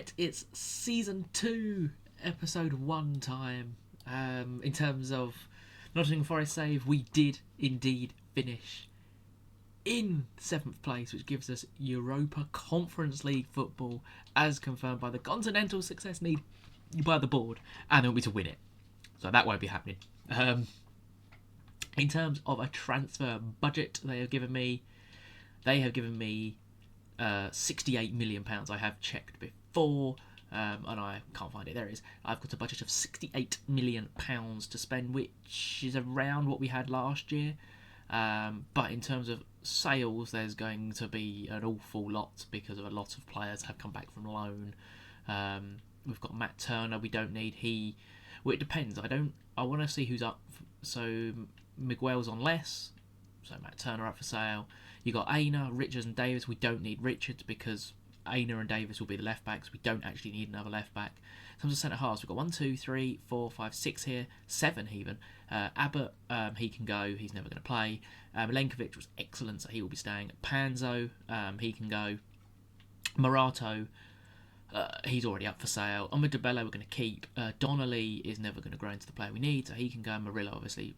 Right, it's season 2, episode 1 time. In terms of Nottingham Forest save, we did indeed finish in 7th place, which gives us Europa Conference League football, as confirmed by the continental success need by the board, and they'll be to win it. So that won't be happening. In terms of a transfer budget, they have given me £68 million. I have checked before, and I can't find it. There it is. I've got a budget of £68 million to spend, which is around what we had last year. But in terms of sales, there's going to be an awful lot because of a lot of players have come back from loan. We've got Matt Turner. We don't need well, it depends. I want to see who's up. So Miguel's on less. So Matt Turner up for sale. You got Aina, Richards, and Davis. We don't need Richards because Aina and Davis will be the left backs. We don't actually need another left back. In terms of centre halves, we've got 1, 2, 3, 4, 5, 6 here, 7 even. Abbott, he can go. He's never going to play. Milenkovic was excellent, so he will be staying. Panzo, he can go. Morato, he's already up for sale. Omadibello we're going to keep. Donnelly is never going to grow into the player we need, so he can go. Murillo, obviously,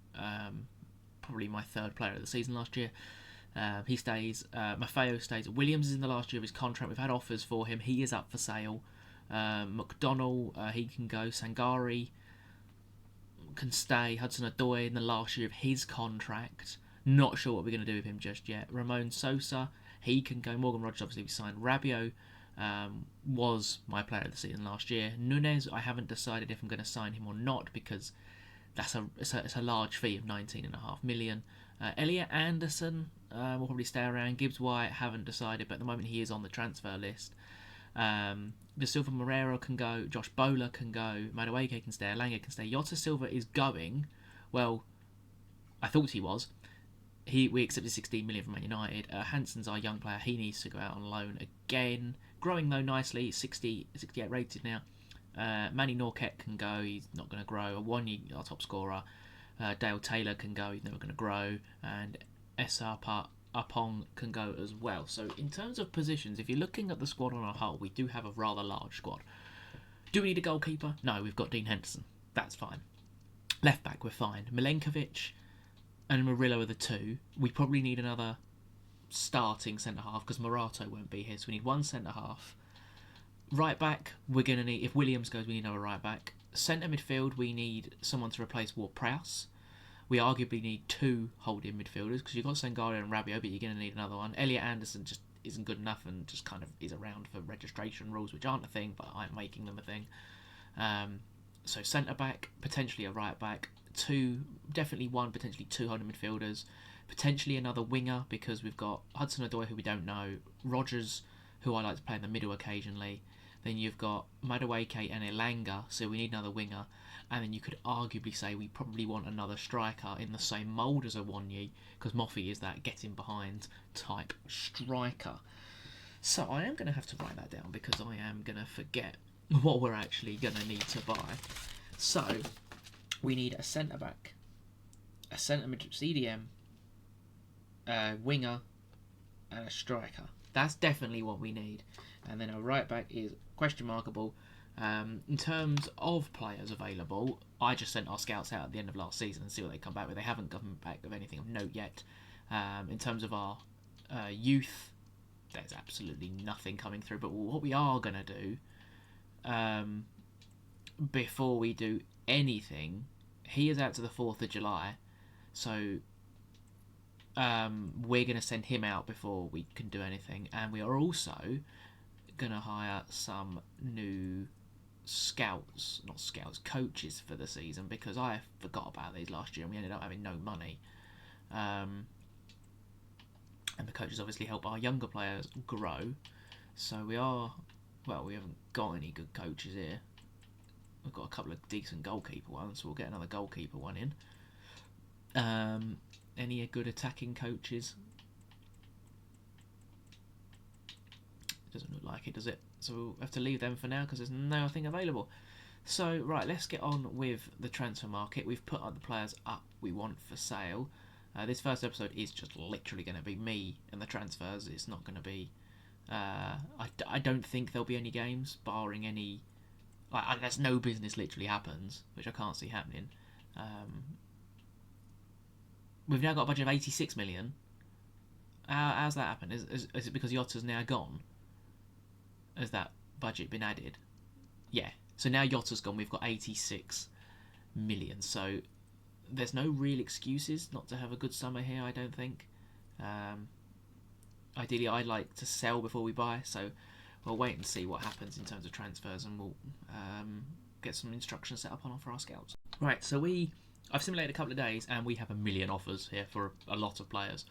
probably my third player of the season last year. He stays. Maffeo stays. Williams is in the last year of his contract. We've had offers for him. He is up for sale. McDonnell, he can go. Sangari can stay. Hudson-Odoi in the last year of his contract. Not sure what we're going to do with him just yet. Ramon Sosa, he can go. Morgan Rogers, obviously, we signed. Rabiot was my player of the season last year. Nunez, I haven't decided if I'm going to sign him or not because it's a large fee of £19.5 million. Elliot Anderson will probably stay around. Gibbs White, haven't decided, but at the moment he is on the transfer list. De Silva Moreira can go. Josh Bowler can go. Madueke can stay. Alanga can stay. Jota Silva is going. Well, I thought he was. We accepted 16 million from Man United. Hansen's our young player. He needs to go out on loan again. Growing though nicely. 68 rated now. Manny Norket can go. He's not going to grow. Awonyi, our top scorer. Dale Taylor can go. He's never going to grow. And SR Apong can go as well. So in terms of positions, if you're looking at the squad on a whole, we do have a rather large squad. Do we need a goalkeeper? No, we've got Dean Henderson. That's fine. Left back, we're fine. Milenkovic and Murillo are the two. We probably need another starting centre-half because Morato won't be here, so we need one centre-half. Right back, we're going to need... If Williams goes, we need another right back. Centre midfield, we need someone to replace Ward-Prowse. We arguably need 2 holding midfielders because you've got Sangari and Rabiot, but you're going to need another one. Elliot Anderson just isn't good enough and just kind of is around for registration rules, which aren't a thing, but I'm making them a thing. So centre-back, potentially a right-back. 2, definitely 1, potentially 2 holding midfielders. Potentially another winger because we've got Hudson-Odoi, who we don't know. Rogers, who I like to play in the middle occasionally. Then you've got Madueke and Elanga, so we need another winger. And then you could arguably say we probably want another striker in the same mould as Awonyi, because Moffey is that getting behind type striker. So I am going to have to write that down because I am going to forget what we're actually going to need to buy. So we need a centre-back, a centre-mid CDM, a winger, and a striker. That's definitely what we need. And then a right-back is question markable. In terms of players available, I just sent our scouts out at the end of last season and see what they come back with. They haven't come back with anything of note yet. In terms of our youth, there's absolutely nothing coming through. But what we are going to do before we do anything, he is out to the 4th of July. So we're going to send him out before we can do anything. And we are also going to hire some new coaches for the season because I forgot about these last year and we ended up having no money. And the coaches obviously help our younger players grow. So we haven't got any good coaches here. We've got a couple of decent goalkeeper ones, so we'll get another goalkeeper one in. Any good attacking coaches? Doesn't look like it, does it? So we'll have to leave them for now because there's nothing available. So, right, let's get on with the transfer market. We've put the players up we want for sale. This first episode is just literally going to be me and the transfers. It's not going to be I don't think there'll be any games, barring any... unless no business literally happens, which I can't see happening. We've now got a budget of 86 million. How's that happened? Is it because Yotta's now gone? Has that budget been added? Yeah. So now Yotta's gone, we've got 86 million. So there's no real excuses not to have a good summer here, I don't think. Ideally, I'd like to sell before we buy, so we'll wait and see what happens in terms of transfers, and we'll get some instructions set up on for our scouts. Right, so I've simulated a couple of days, and we have 1 million offers here for a lot of players.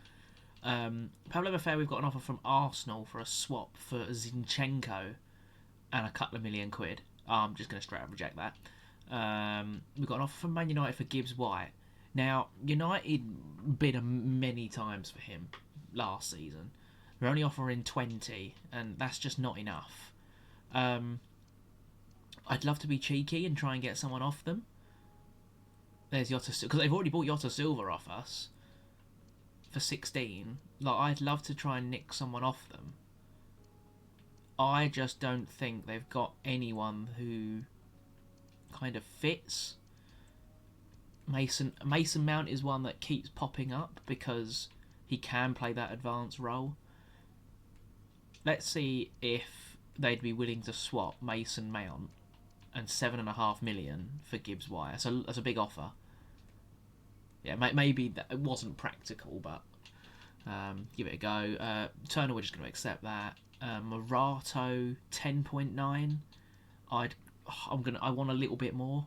Pablo Maffei, we've got an offer from Arsenal for a swap for Zinchenko and a couple of £1 million. I'm just going to straight up reject that. We've got an offer from Man United for Gibbs White. Now, United bid many times for him last season. We're only offering 20, and that's just not enough. I'd love to be cheeky and try and get someone off them. There's Jota, because they've already bought Jota Silva off us for 16. I'd love to try and nick someone off them. I just don't think they've got anyone who kind of fits. Mason Mount is one that keeps popping up because he can play that advanced role. Let's see if they'd be willing to swap Mason Mount and 7.5 million for Gibbs White. That's a big offer. Yeah, maybe that it wasn't practical, but give it a go. Turner, we're just going to accept that. Morato 10.9. I want a little bit more.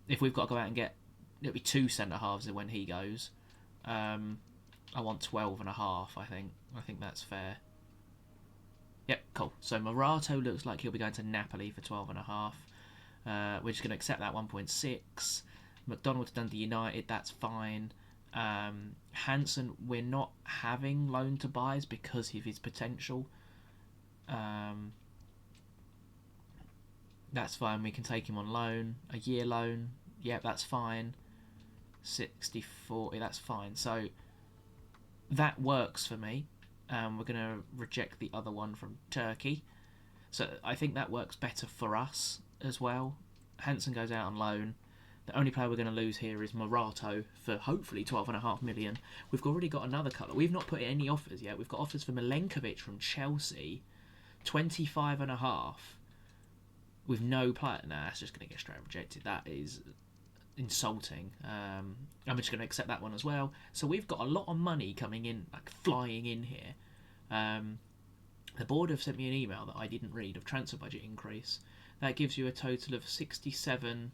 If we've got to go out and get, it'll be 2 centre halves when he goes. I want 12.5. I think that's fair. Yep, cool. So Morato looks like he'll be going to Napoli for 12.5. We're just going to accept that 1.6. McDonald to Dundee United, that's fine. Hansen, we're not having loan to buys because of his potential. That's fine. We can take him on loan, a year loan. Yep, that's fine. 60-40, that's fine. So that works for me. We're going to reject the other one from Turkey. So I think that works better for us as well. Hansen goes out on loan. The only player we're going to lose here is Morato for hopefully 12.5 million. We've already got another colour. We've not put in any offers yet. We've got offers for Milenkovic from Chelsea, 25.5, with no player. Nah, that's just going to get straight rejected. That is insulting. I'm just going to accept that one as well. So we've got a lot of money coming in, like flying in here. The board have sent me an email that I didn't read of transfer budget increase. That gives you a total of 67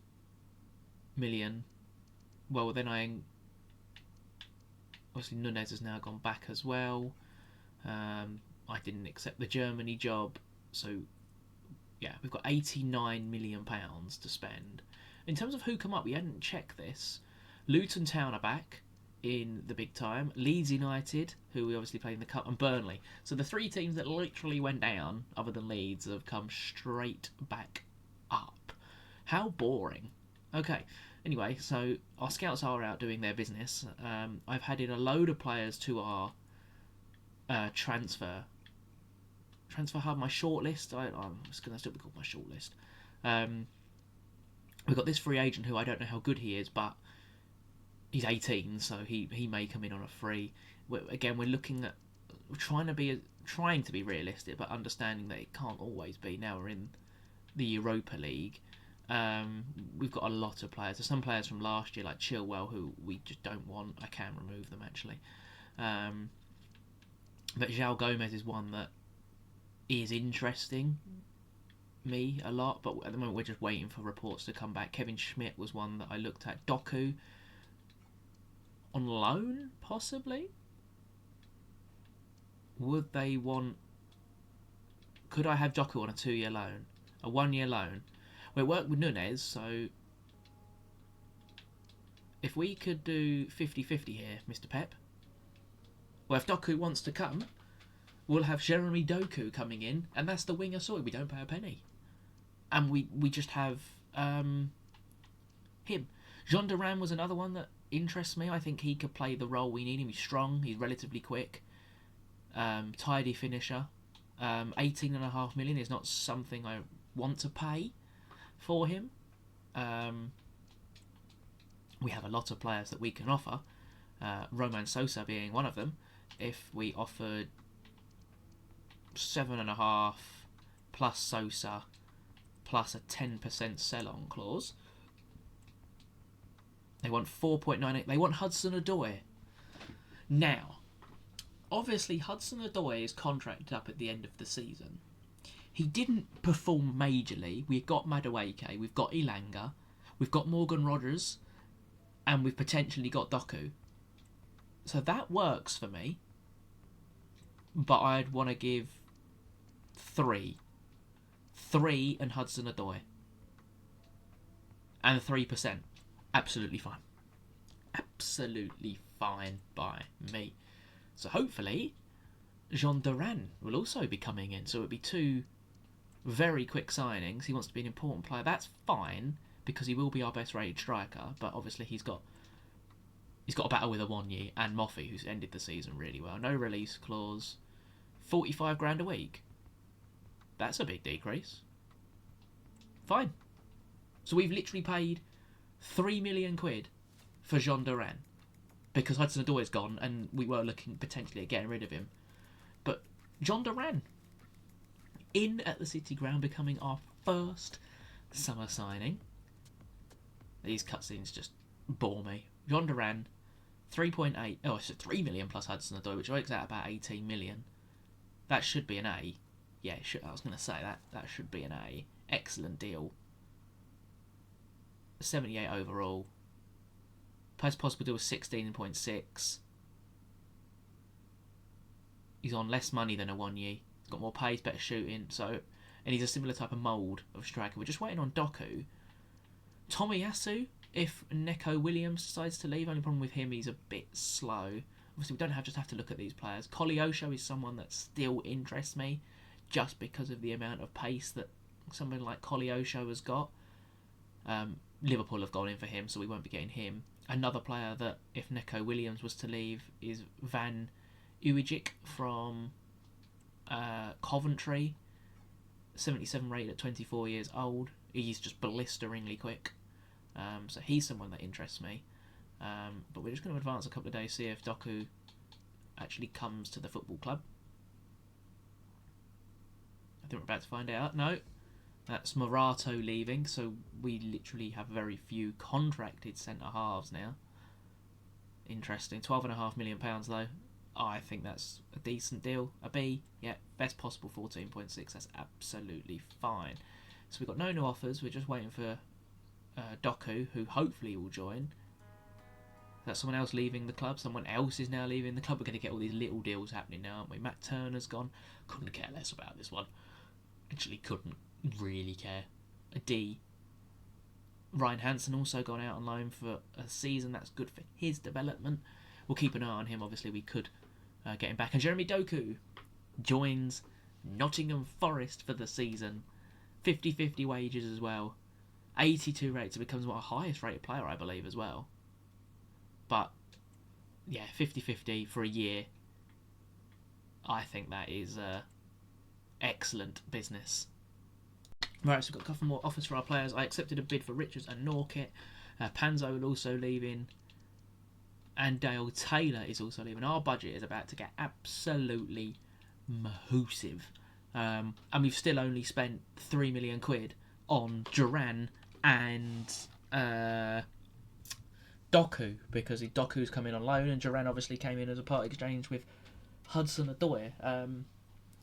million. Well, then obviously Nunez has now gone back as well. I didn't accept the Germany job, so yeah, we've got 89 million pounds to spend. In terms of who come up, we hadn't checked this. Luton Town are back in the big time. Leeds United, who we obviously played in the cup, and Burnley. So the 3 teams that literally went down, other than Leeds, have come straight back up. How boring. Okay, anyway, so our scouts are out doing their business. I've had in a load of players to our transfer hub, my shortlist. I'm just going to still be called my shortlist. We've got this free agent who I don't know how good he is, but he's 18, so he may come in on a free. We're looking at trying to be realistic, but understanding that it can't always be. Now we're in the Europa League. We've got a lot of players. There's some players from last year, like Chilwell, who we just don't want. I can remove them, actually. But João Gomez is one that is interesting me a lot, but at the moment we're just waiting for reports to come back. Kevin Schmidt was one that I looked at. Doku on loan, possibly? Would they want... Could I have Doku on a 2-year loan? A 1-year loan? Well, it worked with Nunez, so if we could do 50-50 here, Mr. Pep. Well, if Doku wants to come, we'll have Jeremy Doku coming in, and that's the winger sorted. We don't pay a penny. And we just have him. Jean Duran was another one that interests me. I think he could play the role we need him. He's strong, he's relatively quick, tidy finisher. 18.5 million is not something I want to pay for him. We have a lot of players that we can offer, Roman Sosa being one of them. If we offered 7.5 plus Sosa plus a 10% sell-on clause, they want 4.98. They want Hudson-Odoi. Now, obviously Hudson-Odoi is contracted up at the end of the season. He didn't perform majorly. We've got Madueke, we've got Elanga, we've got Morgan Rogers, and we've potentially got Doku. So that works for me. But I'd want to give 3. 3 and Hudson-Odoi. And 3%. Absolutely fine. Absolutely fine by me. So hopefully Jean Duran will also be coming in. So it would be 2 very quick signings. He wants to be an important player. That's fine, because he will be our best rated striker. But obviously he's got a battle with Awoniyi and Moffey, who's ended the season really well. No release clause. 45 grand a week. That's a big decrease. Fine. So we've literally paid 3 million quid for Jean Duran, because Hudson-Odoi is gone and we were looking potentially at getting rid of him. But Jean Duran in at the City Ground, becoming our first summer signing. These cutscenes just bore me. Jean Duran, 3.8. Oh, it's 3 million plus Hudson-Odoi, which works out about 18 million. That should be an A. Yeah, it should, I was going to say that should be an A. Excellent deal. 78 overall. Best possible deal was 16.6. He's on less money than Awoniyi. He's got more pace, better shooting. And he's a similar type of mould of striker. We're just waiting on Doku. Tomiyasu, if Neco Williams decides to leave. Only problem with him, he's a bit slow. Obviously, we don't have to look at these players. Koleosho is someone that still interests me, just because of the amount of pace that someone like Koleosho has got. Liverpool have gone in for him, so we won't be getting him. Another player that, if Neco Williams was to leave, is Van Ujic from Coventry. 77 rated at 24 years old. He's just blisteringly quick. So he's someone that interests me. But we're just going to advance a couple of days, see if Doku actually comes to the football club. I think we're about to find out. No, that's Morato leaving, so we literally have very few contracted centre-halves now. Interesting. £12.5 million though. I think that's a decent deal. A B, yeah, best possible 14.6. That's absolutely fine. So we've got no new offers. We're just waiting for Doku, who hopefully will join. That's someone else leaving the club. Someone else is now leaving the club. We're going to get all these little deals happening now, aren't we? Matt Turner's gone. Couldn't care less about this one. Actually couldn't really care. A D. Ryan Hansen also gone out on loan for a season. That's good for his development. We'll keep an eye on him. Obviously, we could get him back. And Jeremy Doku joins Nottingham Forest for the season. 50-50 wages as well. 82 rates. It becomes our highest rated player, I believe, as well. But, yeah, 50-50 for a year. I think that is excellent business. Right, so we've got a couple more offers for our players. I accepted a bid for Richards and Norkett. Panzo will also leaving. And Dale Taylor is also leaving. Our budget is about to get absolutely massive. And we've still only spent 3 million quid on Duran and Doku, because Doku's come in on loan and Duran obviously came in as a part exchange with Hudson-Odoi.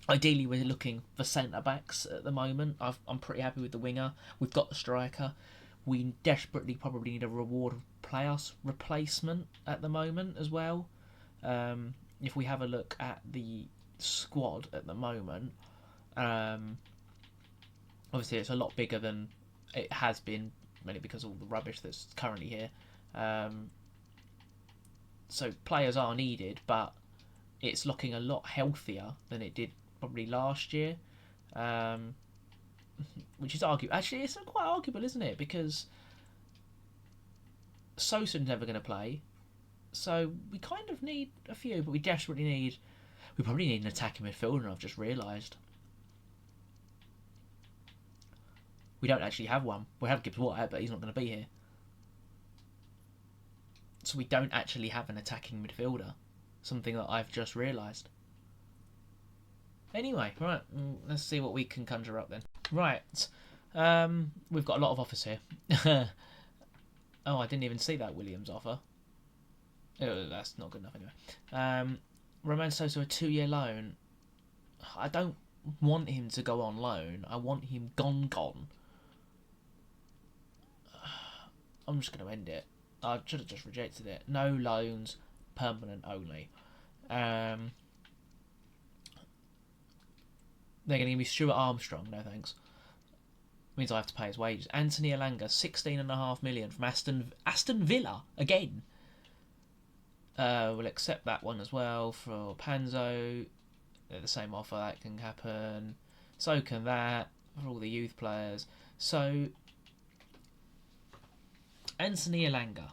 Ideally, we're looking for centre-backs at the moment. I'm pretty happy with the winger. We've got the striker. We desperately probably need a reward player replacement at the moment as well. If we have a look at the squad at the moment, obviously it's a lot bigger than it has been, mainly because of all the rubbish that's currently here. So players are needed, but it's looking a lot healthier than it did probably last year, which is arguable. Actually, it's quite arguable, isn't it? Because Sosa's never going to play, so we kind of need a few, but we desperately need. We probably need an attacking midfielder. I've just realised. We don't actually have one. We have Gibbs White, but he's not going to be here. So we don't actually have an attacking midfielder. Something that I've just realised. Anyway, right, let's see what we can conjure up then. Right, we've got a lot of offers here. Oh, I didn't even see that Williams offer. Oh, that's not good enough anyway. Roman Sosa, a 2-year loan. I don't want him to go on loan. I want him gone. I'm just going to end it. I should have just rejected it. No loans, permanent only. They're going to give me Stuart Armstrong. No thanks. Means I have to pay his wages. Anthony Elanga, 16.5 million from Aston Villa again. We'll accept that one as well for Panzo. They're the same offer. That can happen. So can that for all the youth players. So Anthony Elanga.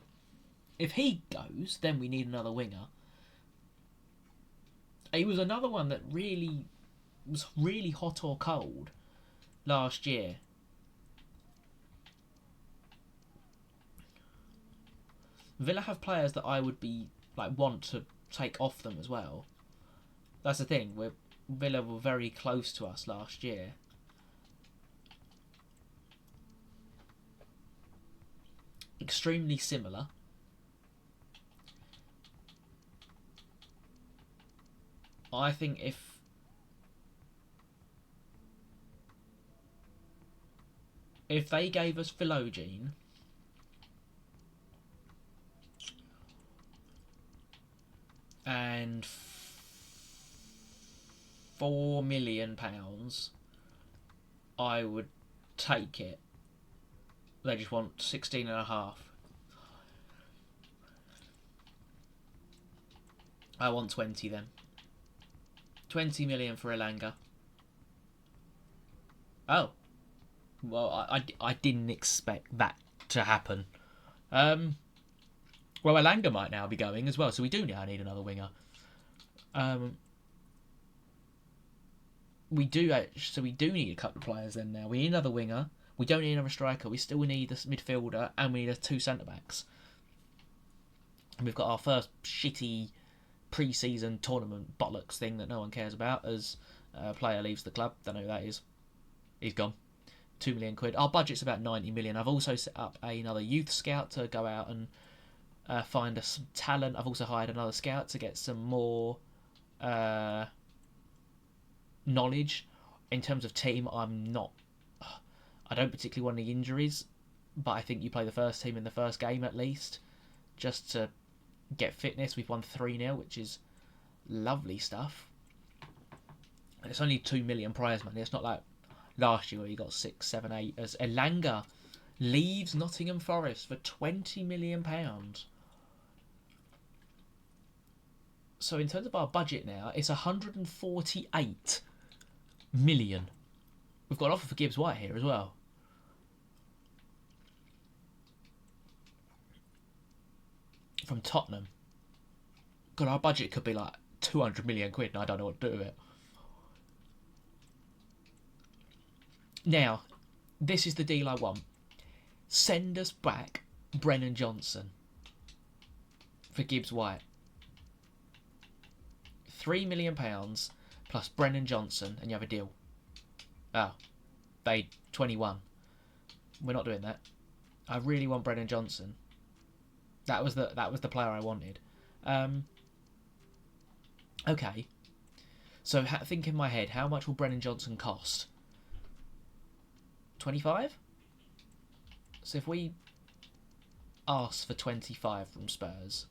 If he goes, then we need another winger. He was another one that was really hot or cold last year. Villa have players that I would want to take off them as well. That's the thing. Villa were very close to us last year. Extremely similar. I think if they gave us Philogene and £4 million, I would take it. They just want 16.5. I want 20 then. 20 million for Elanga. Oh. Well, I didn't expect that to happen. Well, Elanga might now be going as well, so we do now need another winger. We do need a couple of players then now. We need another winger. We don't need another striker. We still need a midfielder, and we need 2 centre-backs. And we've got our first shitty pre-season tournament bollocks thing that no one cares about as a player leaves the club. Don't know who that is. He's gone. £2 million. Our budget's about 90 million. I've also set up another youth scout to go out and find us some talent. I've also hired another scout to get some more knowledge. In terms of team, I don't particularly want any injuries, but I think you play the first team in the first game at least, just to get fitness. We've won 3-0, which is lovely stuff. And it's only 2 million prize money. It's not like last year where you got 6, 7, 8. As Elanga leaves Nottingham Forest for £20 million. So in terms of our budget now, it's 148 million. We've got an offer for Gibbs White here as well. From Tottenham. God, our budget could be like 200 million quid and I don't know what to do with it. Now, this is the deal I want. Send us back Brennan Johnson for Gibbs White. £3 million plus Brennan Johnson and you have a deal. Oh, paid 21. We're not doing that. I really want Brennan Johnson. That was the player I wanted. Okay. So think in my head, how much will Brennan Johnson cost? 25? So if we ask for 25 from Spurs,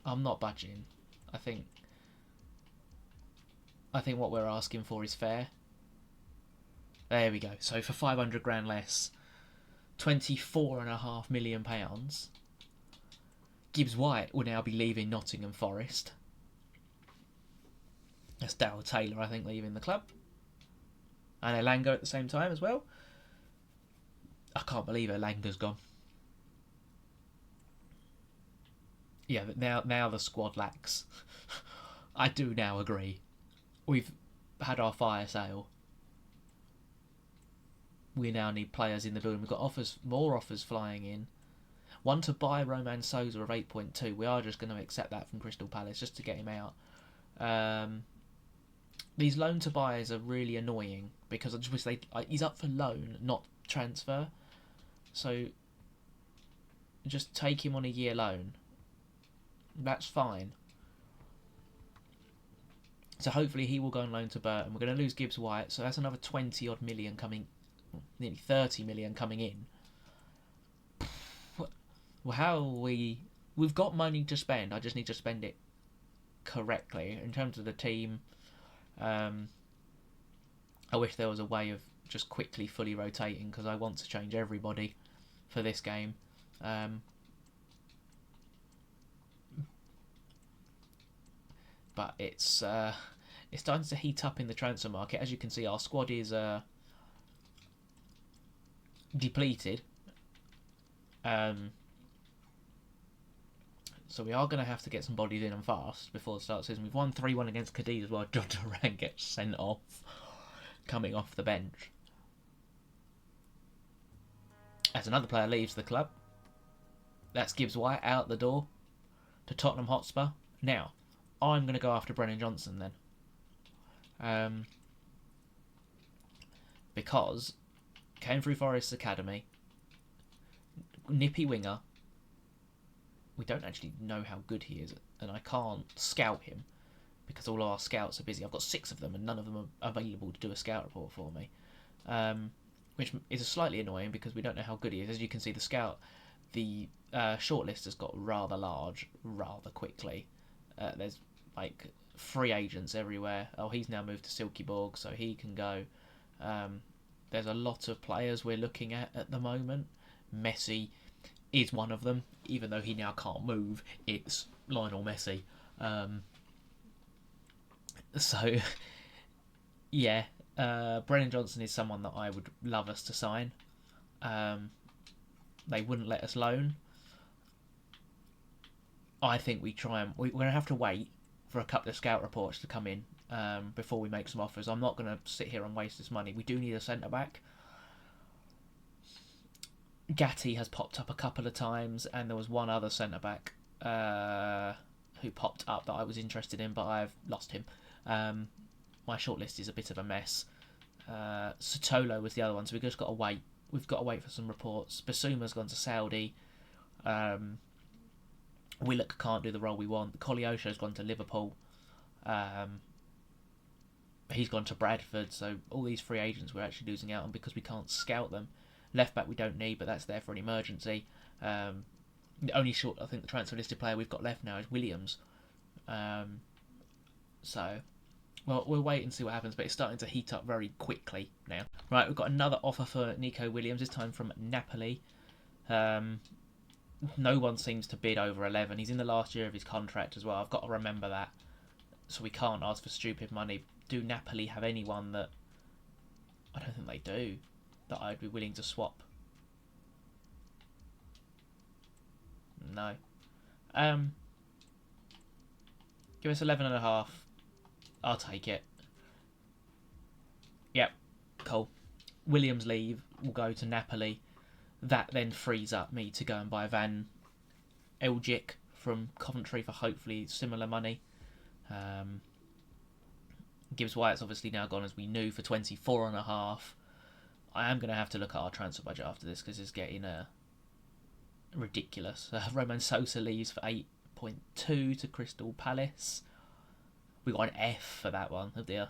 I'm not budging. I think what we're asking for is fair. There we go. So for 500 grand less, £24.5 million. Gibbs White will now be leaving Nottingham Forest. That's Daryl Taylor, I think, leaving the club. And Elanga at the same time as well. I can't believe Elanga's gone. Yeah, but now the squad lacks. I do now agree. We've had our fire sale. we now need players in the building. We've got more offers flying in. One to buy Roman Sosa of 8.2. We are just going to accept that from Crystal Palace just to get him out. These loan to buys are really annoying because I just wish he's up for loan, not transfer. So just take him on a year loan. That's fine. So hopefully he will go on loan to Burton. We're going to lose Gibbs White, so that's another 20 odd million coming, nearly 30 million coming in. Well, how are we? We've got money to spend. I just need to spend it correctly. In terms of the team, I wish there was a way of just quickly fully rotating because I want to change everybody for this game. But it's starting to heat up in the transfer market. As you can see, our squad is depleted. So we are going to have to get some bodies in and fast before the start of the season. We've won 3-1 against Cadiz as well. John Duran gets sent off, coming off the bench. As another player leaves the club, that's Gibbs White out the door to Tottenham Hotspur. Now, I'm going to go after Brennan Johnson then. Because came through Forest's Academy, nippy winger. We don't actually know how good he is, and I can't scout him because all our scouts are busy. I've got 6 of them, and none of them are available to do a scout report for me, which is slightly annoying because we don't know how good he is. As you can see, the shortlist has got rather large rather quickly. There's like free agents everywhere. Oh, he's now moved to Silkeborg, so he can go. There's a lot of players we're looking at the moment. Messi is one of them, even though he now can't move. It's Lionel Messi. So, yeah, Brennan Johnson is someone that I would love us to sign. They wouldn't let us loan. I think we're going to have to wait for a couple of scout reports to come in before we make some offers. I'm not going to sit here and waste this money. We do need a centre-back. Gatti has popped up a couple of times, and there was one other centre-back who popped up that I was interested in, but I've lost him. My shortlist is a bit of a mess. Sotolo was the other one, so we've just got to wait. We've got to wait for some reports. Basuma's gone to Saudi. Willock can't do the role we want. Koleosho's gone to Liverpool. He's gone to Bradford, so all these free agents we're actually losing out on because we can't scout them. Left back we don't need, but that's there for an emergency. The only I think the transfer listed player we've got left now is Williams. So, well, we'll wait and see what happens, but it's starting to heat up very quickly now. Right, we've got another offer for Nico Williams, this time from Napoli. No one seems to bid over 11. He's in the last year of his contract as well. I've got to remember that. So we can't ask for stupid money. Do Napoli have anyone that... I don't think they do. That I'd be willing to swap. No. Give us 11.5. I'll take it. Yep. Cool. Williams leave. We'll go to Napoli. That then frees up me to go and buy Van Elgic from Coventry for hopefully similar money. Gibbs White's obviously now gone, as we knew, for 24.5. I am going to have to look at our transfer budget after this because it's getting ridiculous. Roman Sosa leaves for 8.2 to Crystal Palace. We got an F for that one. Oh dear.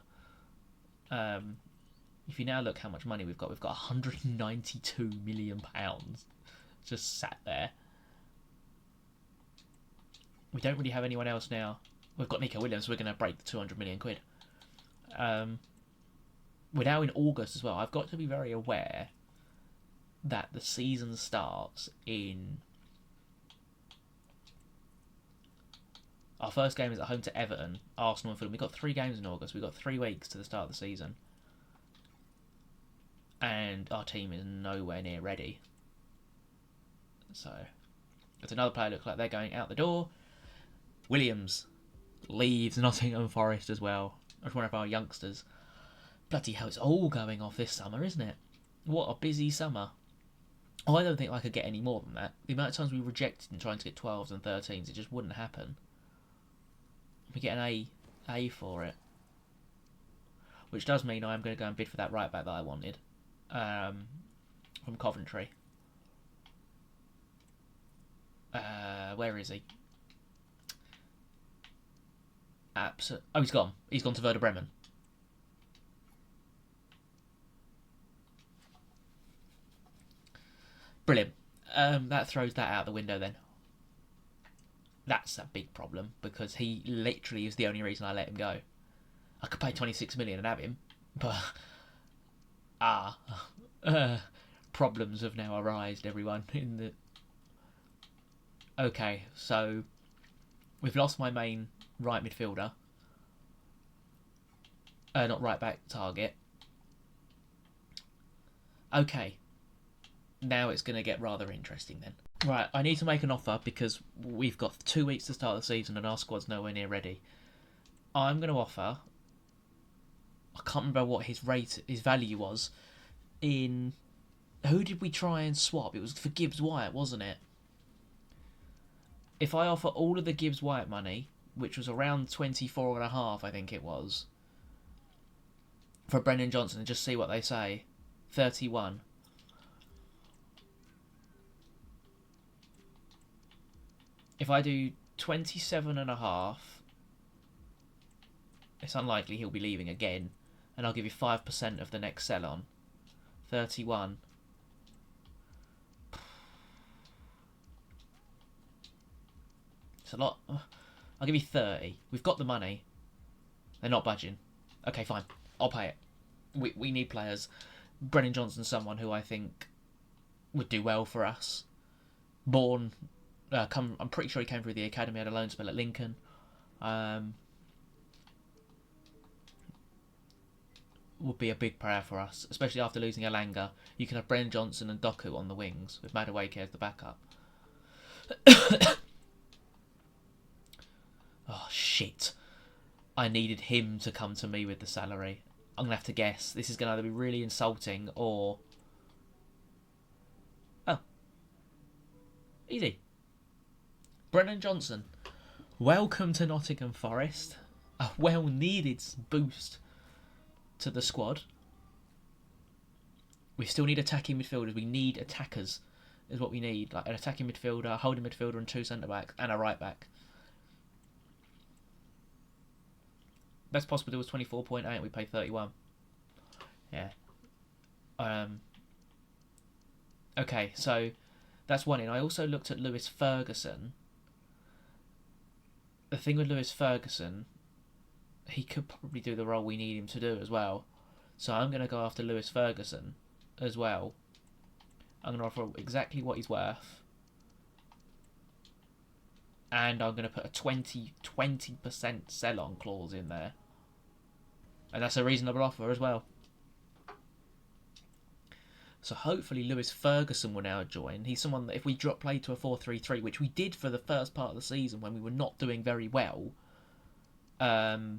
If you now look how much money we've got 192 million pounds just sat there. We don't really have anyone else now. We've got Nico Williams, so we're going to break the 200 million quid. We're now in August as well. I've got to be very aware that the season starts in... Our first game is at home to Everton, Arsenal and Fulham. We've got 3 games in August. We've got 3 weeks to the start of the season. And our team is nowhere near ready. So, there's another player looks like they're going out the door. Williams leaves Nottingham Forest as well. As one of our youngsters. Bloody hell, it's all going off this summer, isn't it? What a busy summer. I don't think I could get any more than that. The amount of times we rejected and trying to get 12s and 13s, it just wouldn't happen. We get an A for it. Which does mean I am going to go and bid for that right back that I wanted. From Coventry. Where is he? Oh, he's gone. He's gone to Werder Bremen. Brilliant. That throws that out the window then. That's a big problem because he literally is the only reason I let him go. I could pay 26 million and have him, but problems have now arisen, everyone. Okay, so we've lost my main right midfielder. Not right back target. Okay, now it's going to get rather interesting then. Right, I need to make an offer because we've got 2 weeks to start the season and our squad's nowhere near ready. I'm going to offer. I can't remember what his value was. In who did we try and swap? It was for Gibbs White, wasn't it? If I offer all of the Gibbs White money, which was around 24.5, I think it was, for Brennan Johnson, and just see what they say, 31. If I do 27.5, it's unlikely he'll be leaving again, and I'll give you 5% of the next sell on. 31. It's a lot. I'll give you 30. We've got the money. They're not budging. Okay, fine. I'll pay it. We need players. Brennan Johnson's someone who I think would do well for us. I'm pretty sure he came through the academy, had a loan spell at Lincoln. Would be a big player for us, especially after losing Alanga. You can have Brennan Johnson and Doku on the wings with Madueke as the backup. Oh shit! I needed him to come to me with the salary. I'm gonna have to guess. This is gonna either be really insulting or easy. Brennan Johnson, welcome to Nottingham Forest. A well-needed boost to the squad. We still need attacking midfielders. We need attackers, is what we need. Like an attacking midfielder, a holding midfielder, and 2 centre backs, and a right back. Best possible deal was 24.8. We paid 31. Yeah. Okay, so that's one in. I also looked at Lewis Ferguson. The thing with Lewis Ferguson, he could probably do the role we need him to do as well. So I'm going to go after Lewis Ferguson as well. I'm going to offer exactly what he's worth. And I'm going to put a 20% sell-on clause in there. And that's a reasonable offer as well. So hopefully Lewis Ferguson will now join. He's someone that if we play to a 4-3-3, which we did for the first part of the season when we were not doing very well, so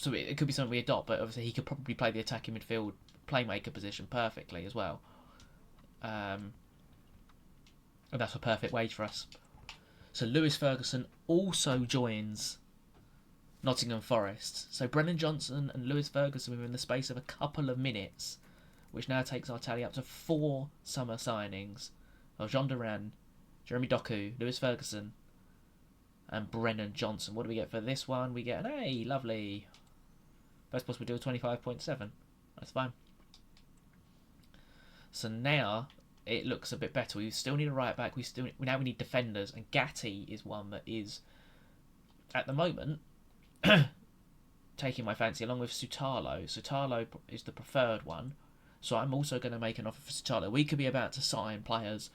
it could be something we adopt, but obviously he could probably play the attacking midfield playmaker position perfectly as well. And that's a perfect wage for us. So Lewis Ferguson also joins Nottingham Forest. So Brennan Johnson and Lewis Ferguson were in the space of a couple of minutes, which now takes our tally up to 4 summer signings of Jean Duran, Jeremy Doku, Lewis Ferguson, and Brennan Johnson. What do we get for this one? We get an A. Lovely. Best possible deal 25.7. That's fine. So now it looks a bit better. We still need a right back. We need defenders, and Gatti is one that is at the moment taking my fancy, along with Sutalo. Sutalo is the preferred one, so I'm also going to make an offer for Sutalo. We could be about to sign players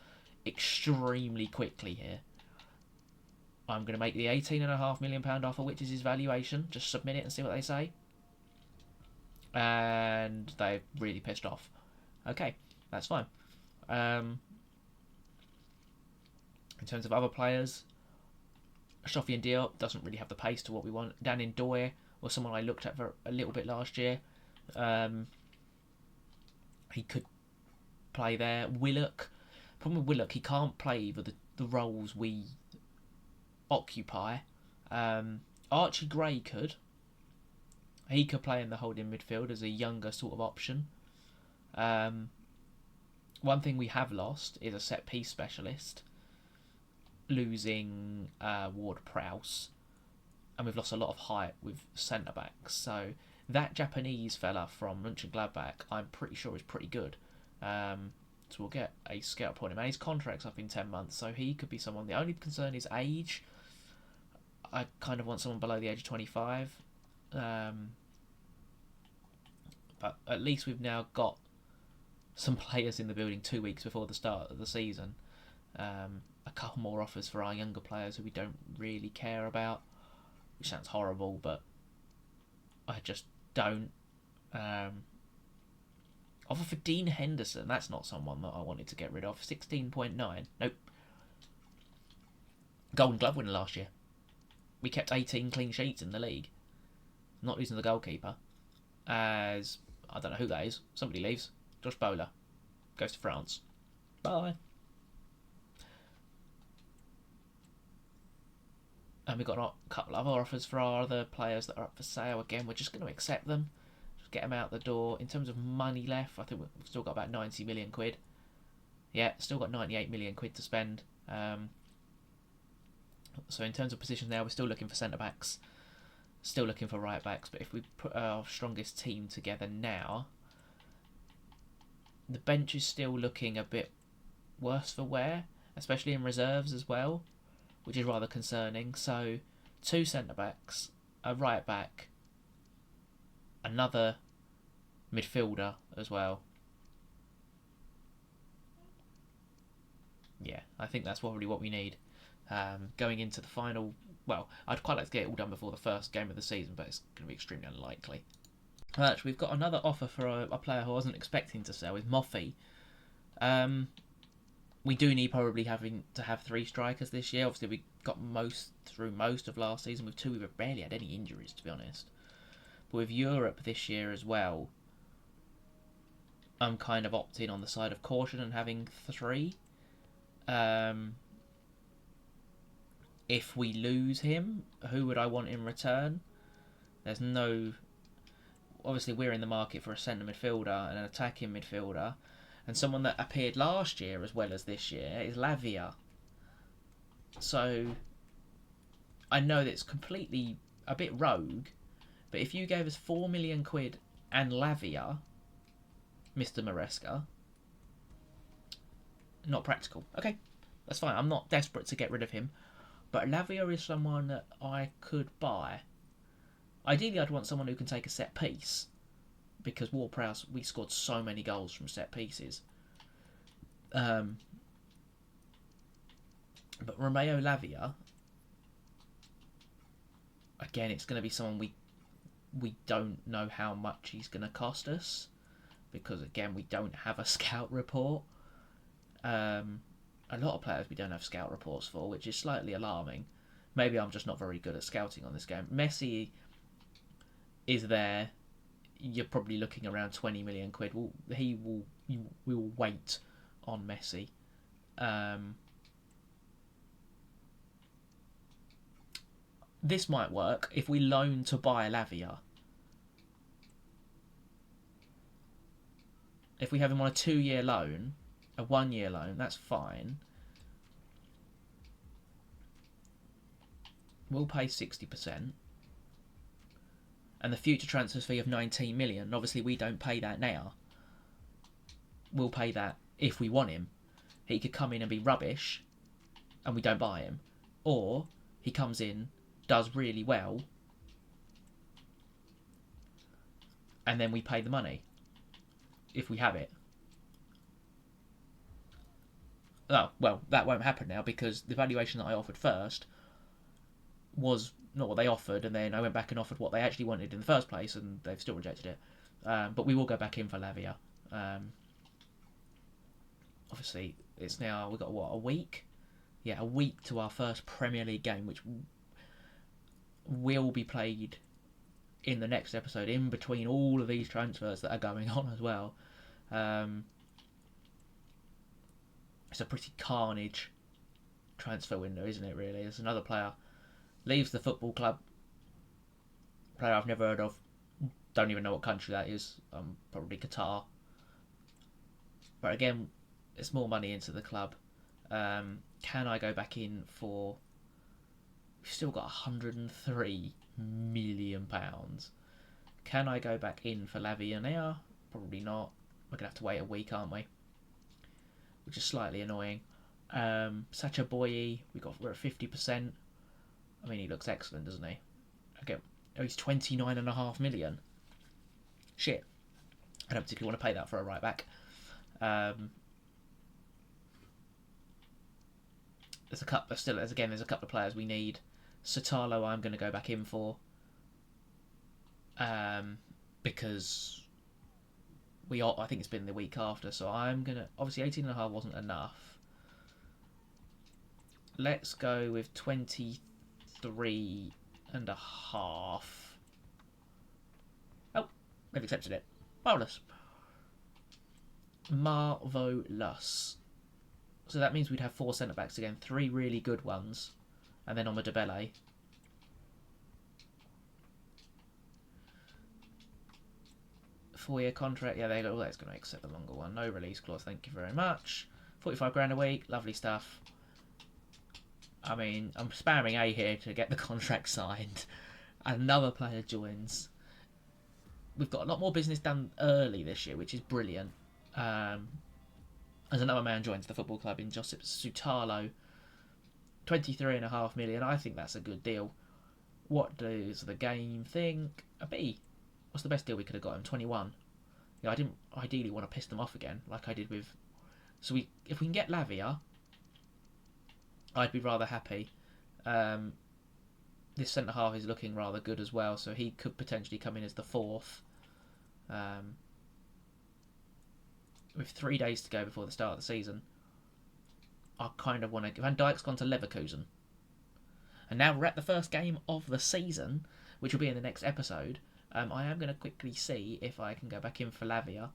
extremely quickly here. I'm going to make the £18.5 million offer, which is his valuation. Just submit it and see what they say. And they're really pissed off. Okay, that's fine. In terms of other players, Sofiane Diop doesn't really have the pace to what we want. Dan Ndoye was someone I looked at for a little bit last year. He could play there. Willock. Problem with Willock, he can't play either the roles we occupy. Archie Gray could. He could play in the holding midfield as a younger sort of option. One thing we have lost is a set piece specialist, losing Ward-Prowse, and we've lost a lot of height with centre backs. So that Japanese fella from Mönchengladbach, I'm pretty sure is pretty good. So we'll get a scout point him, and his contract's up in 10 months, so he could be someone. The only concern is age. I kind of want someone below the age of 25. But at least we've now got some players in the building 2 weeks before the start of the season. A couple more offers for our younger players who we don't really care about, which sounds horrible, but I just don't. Offer for Dean Henderson, that's not someone that I wanted to get rid of. 16.9, nope. Golden Glove winner last year. We kept 18 clean sheets in the league. Not losing the goalkeeper. As, I don't know who that is. Somebody leaves. Josh Bowler goes to France. Bye. And we've got a couple of other offers for our other players that are up for sale. Again, we're just going to accept them. Just get them out the door. In terms of money left, I think we've still got about 90 million quid. Yeah, still got 98 million quid to spend. So in terms of positions now, we're still looking for centre-backs. Still looking for right-backs. But if we put our strongest team together now, the bench is still looking a bit worse for wear, especially in reserves as well, which is rather concerning. So 2 centre-backs, a right-back, another midfielder as well. Yeah, I think that's probably what we need. Going into the final, well, I'd quite like to get it all done before the first game of the season, but it's going to be extremely unlikely. Actually, we've got another offer for a player who I wasn't expecting to sell, is Moffey. We do need probably having to have 3 strikers this year. Obviously, we got through most of last season with 2. We've barely had any injuries, to be honest. But with Europe this year as well, I'm kind of opting on the side of caution and having 3. If we lose him, who would I want in return? There's no... Obviously, we're in the market for a centre midfielder and an attacking midfielder. And someone that appeared last year as well as this year is Lavia. So, I know that's completely a bit rogue, but if you gave us 4 million quid and Lavia, Mr. Maresca, not practical. Okay, that's fine. I'm not desperate to get rid of him. But Lavia is someone that I could buy. Ideally, I'd want someone who can take a set piece, because Ward-Prowse, we scored so many goals from set pieces. But Romeo Lavia, again, it's going to be someone we don't know how much he's going to cost us, because again, we don't have a scout report. A lot of players we don't have scout reports for, which is slightly alarming. Maybe I'm just not very good at scouting on this game. Messi is there. You're probably looking around 20 million quid. We will wait on Messi. This might work if we loan to buy Lavia. If we have him on a 2-year loan, a 1-year loan, that's fine. We'll pay 60%. And the future transfer fee of 19 million, obviously we don't pay that now. We'll pay that if we want him. He could come in and be rubbish and we don't buy him. Or he comes in, does really well, and then we pay the money if we have it. Oh, well, that won't happen now, because the valuation that I offered first was not what they offered, and then I went back and offered what they actually wanted in the first place, and they've still rejected it. But we will go back in for Lavia. Obviously, it's now, we've got, what, a week? Yeah, a week to our first Premier League game, which will be played in the next episode, in between all of these transfers that are going on as well. It's a pretty carnage transfer window, isn't it, really? There's another player leaves the football club, player I've never heard of, don't even know what country that is, probably Qatar. But again, it's more money into the club. Can I go back in for... We've still got £103 million. Can I go back in for Lavia now? Probably not. We're going to have to wait a week, aren't we? Which is slightly annoying. Sacha Boye, we're at 50%. I mean, he looks excellent, doesn't he? Okay, he's 29.5 million. Shit, I don't particularly want to pay that for a right back. There's a couple. There's a couple of players we need. Sotalo, I'm going to go back in for, because I think it's been the week after, so I'm gonna, obviously 18.5 wasn't enough. Let's go with 23.5. Oh, they've accepted it. Marvellous. Marvellous. So that means we'd have 4 centre backs again, 3 really good ones, and then on the Debele. Four-year contract. Yeah, that's going to accept the longer one. No release clause. Thank you very much. 45 grand a week. Lovely stuff. I mean, I'm spamming A here to get the contract signed. Another player joins. We've got a lot more business done early this year, which is brilliant. As another man joins the football club in Josip Sutalo. 23.5 million. I think that's a good deal. What does the game think? A B. What's the best deal we could have got him? 21. Yeah, I didn't ideally want to piss them off again, like I did with... So if we can get Lavia, I'd be rather happy. This centre-half is looking rather good as well, so he could potentially come in as the 4th. With 3 days to go before the start of the season, I kind of want to... Van Dijk's gone to Leverkusen. And now we're at the first game of the season, which will be in the next episode. I am going to quickly see if I can go back in for Lavia.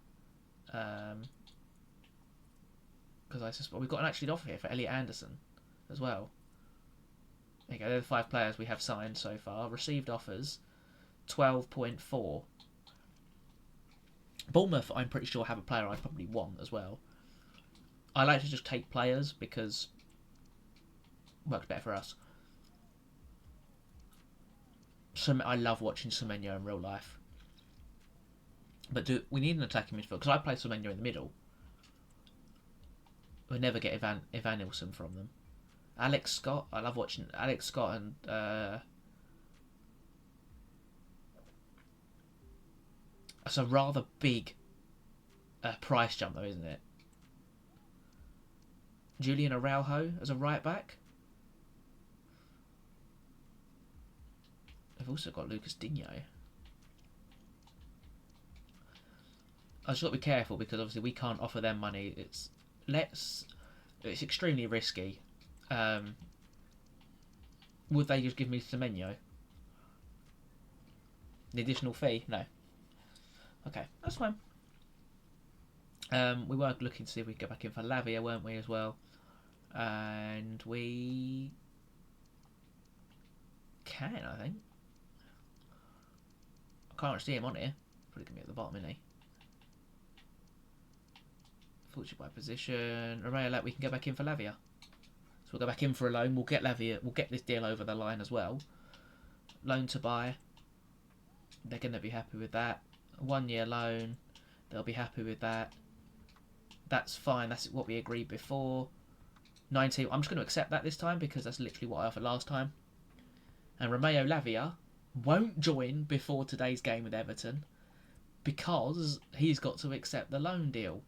Because we've got an actual offer here for Elliot Anderson as well. There you go, they're the 5 players we have signed so far. Received offers, 12.4. Bournemouth, I'm pretty sure, have a player I'd probably want as well. I like to just take players because it works better for us. I love watching Semenyo in real life. But we need an attacking midfield, because I play Semenyo in the middle. We'll never get Evanilson from them. Alex Scott, I love watching Alex Scott and... That's a rather big price jump though, isn't it? Julian Araujo as a right back. I've also got Lucas Digne. I just got to be careful because obviously we can't offer them money. It's extremely risky. Would they just give me Semenyo? The additional fee? No. Okay, that's fine. We were looking to see if we could go back in for Lavia, weren't we, as well? And we can, I think. I can't see him on here. Probably going to be at the bottom, isn't he? Fortune by position. Romeo, we can go back in for Lavia. So we'll go back in for a loan. We'll get Lavia. We'll get this deal over the line as well. Loan to buy. They're going to be happy with that. 1 year loan. They'll be happy with that. That's fine. That's what we agreed before. 19. I'm just going to accept that this time because that's literally what I offered last time. And Romeo Lavia won't join before today's game with Everton because he's got to accept the loan deal.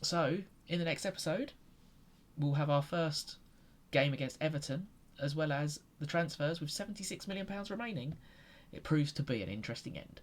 So, in the next episode, we'll have our first game against Everton, as well as the transfers with £76 million remaining. It proves to be an interesting end.